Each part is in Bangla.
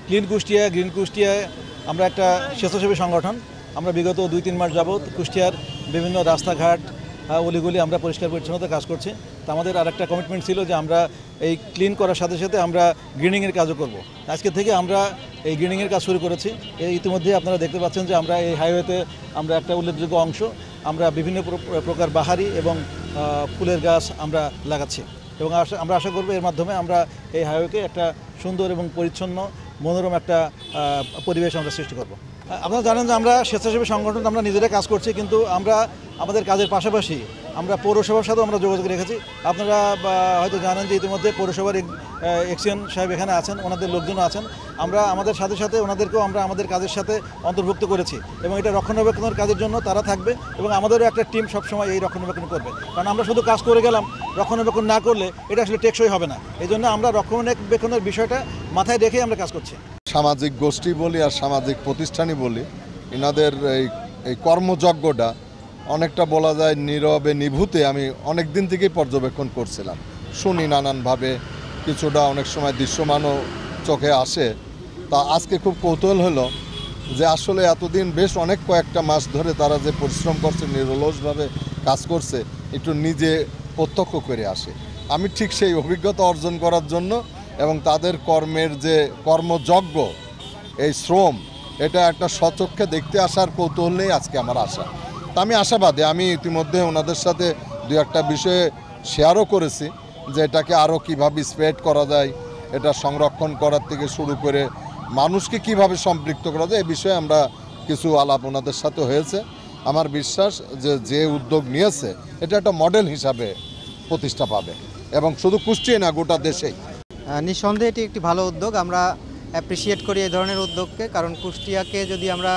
ক্লিন কুষ্টিয়া, গ্রিন কুষ্টিয়ায় আমরা একটা স্বেচ্ছাসেবী সংগঠন। আমরা বিগত 2-3 মাস যাবৎ কুষ্টিয়ার বিভিন্ন রাস্তাঘাট, অলিগলি আমরা পরিষ্কার পরিচ্ছন্নতা কাজ করছি। তা আমাদের আরেকটা কমিটমেন্ট ছিল যে আমরা এই ক্লিন করার সাথে সাথে আমরা গ্রিনিংয়ের কাজও করব। আজকে থেকে আমরা এই গ্রিনিংয়ের কাজ শুরু করেছি। ইতিমধ্যে আপনারা দেখতে পাচ্ছেন যে আমরা এই হাইওয়েতে আমরা একটা উল্লেখযোগ্য অংশ আমরা বিভিন্ন প্রকার বাহারি এবং ফুলের গাছ আমরা লাগাচ্ছি এবং আমরা আশা করব এর মাধ্যমে আমরা এই হাইওয়েকে একটা সুন্দর এবং পরিচ্ছন্ন মনোরম একটা পরিবেশ আমরা সৃষ্টি করব। আপনারা জানেন যে আমরা স্বেচ্ছাসেবী সংগঠন, আমরা নিজেরা কাজ করছি, কিন্তু আমরা আমাদের কাজের পাশাপাশি আমরা পৌরসভার সাথেও আমরা যোগাযোগ রেখেছি। আপনারা হয়তো জানেন যে ইতিমধ্যে পৌরসভার এক্সিয়ান সাহেব এখানে আছেন, ওনাদের লোকজনও আছেন। আমরা আমাদের সাথে সাথে ওনাদেরকেও আমরা আমাদের কাজের সাথে অন্তর্ভুক্ত করেছি এবং এটা রক্ষণাবেক্ষণের কাজের জন্য তারা থাকবে এবং আমাদেরও একটা টিম সবসময় এই রক্ষণাবেক্ষণ করবে। কারণ আমরা শুধু কাজ করে গেলাম, রক্ষণাবেক্ষণ না করলে এটা আসলে টেকসই হবে না। এই জন্য আমরা রক্ষণাবেক্ষণের বিষয়টা মাথায় রেখেই আমরা কাজ করছি। সামাজিক গোষ্ঠী বলি আর সামাজিক প্রতিষ্ঠানই বলি, এনাদের এই কর্মযজ্ঞটা অনেকটা বলা যায় নীরবে নিভূতে আমি অনেক দিন থেকেই পর্যবেক্ষণ করছিলাম, শুনি নানানভাবে, কিছুটা অনেক সময় দৃশ্যমানও চোখে আসে। তা আজকে খুব কৌতূহল হলো যে আসলে এতদিন বেশ কয়েকটা মাস ধরে তারা যে পরিশ্রম করছে, নিরলসভাবে কাজ করছে, একটু নিজে প্রত্যক্ষ করে আসে। আমি ঠিক সেই অভিজ্ঞতা অর্জন করার জন্য এবং তাদের কর্মের যে কর্মযজ্ঞ, এই শ্রম, এটা একটা স্বচক্ষে দেখতে আসার কৌতূহল নেই আজকে আমার আশা। তা আমি আশাবাদী। আমি ইতিমধ্যে ওনাদের সাথে 2-1টা বিষয়ে শেয়ারও করেছি যে এটাকে আরও কীভাবে স্প্রেড করা যায়, এটা সংরক্ষণ করার থেকে শুরু করে মানুষকে কিভাবে সম্পৃক্ত করা যায়, এই বিষয়ে আমরা কিছু আলাপ ওনাদের সাথে হয়েছে। আমার বিশ্বাস যে উদ্যোগ নিয়েছে এটা একটা মডেল হিসাবে প্রতিষ্ঠা পাবে এবং শুধু কুষ্টিয়া না, গোটা দেশেই। নিঃসন্দেহে এটি একটি ভালো উদ্যোগ। আমরা অ্যাপ্রিসিয়েট করি এই ধরনের উদ্যোগকে, কারণ কুষ্টিয়াকে যদি আমরা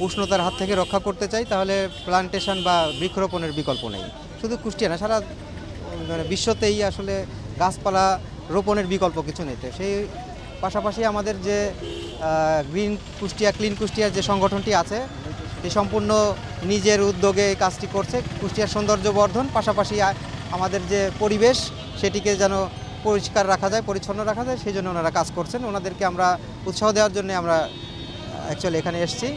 উষ্ণতার হাত থেকে রক্ষা করতে চাই তাহলে প্লান্টেশন বা বৃক্ষরোপণের বিকল্প নেই। শুধু কুষ্টিয়া না, সারা বিশ্বতেই আসলে গাছপালা রোপণের বিকল্প কিছু নেই। সেই পাশাপাশি আমাদের যে গ্রিন কুষ্টিয়া, ক্লিন কুষ্টিয়ার যে সংগঠনটি আছে, এটি সম্পূর্ণ নিজের উদ্যোগে এই কাজটি করছে। কুষ্টিয়ার সৌন্দর্য বর্ধন, পাশাপাশি আমাদের যে পরিবেশ সেটিকে যেন পরিষ্কার রাখা যায়, পরিচ্ছন্ন রাখা যায়, সেই জন্য ওনারা কাজ করছেন। ওনাদেরকে আমরা উৎসাহ দেওয়ার জন্য আমরা অ্যাকচুয়ালি এখানে এসেছি।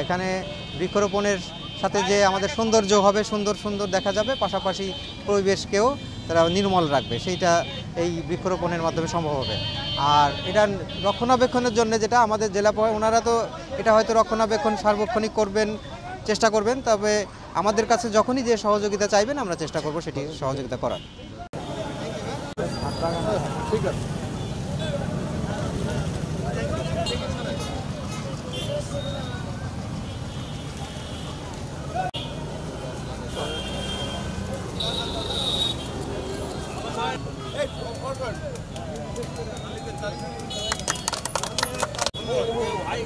এখানে বৃক্ষরোপণের সাথে যে আমাদের সৌন্দর্য হবে, সুন্দর সুন্দর দেখা যাবে, পাশাপাশি পরিবেশকেও তারা নির্মল রাখবে, সেইটা এই বৃক্ষরোপণের মাধ্যমে সম্ভব হবে। আর এটা রক্ষণাবেক্ষণের জন্য যেটা আমাদের জেলা ওনারা তো এটা হয়তো রক্ষণাবেক্ষণ সার্বক্ষণিক করবেন, চেষ্টা করবেন, তবে আমাদের কাছে যখনই যে সহযোগিতা চাইবেন আমরা চেষ্টা করব সেটি সহযোগিতা করার। ঠিক আছে। Aí,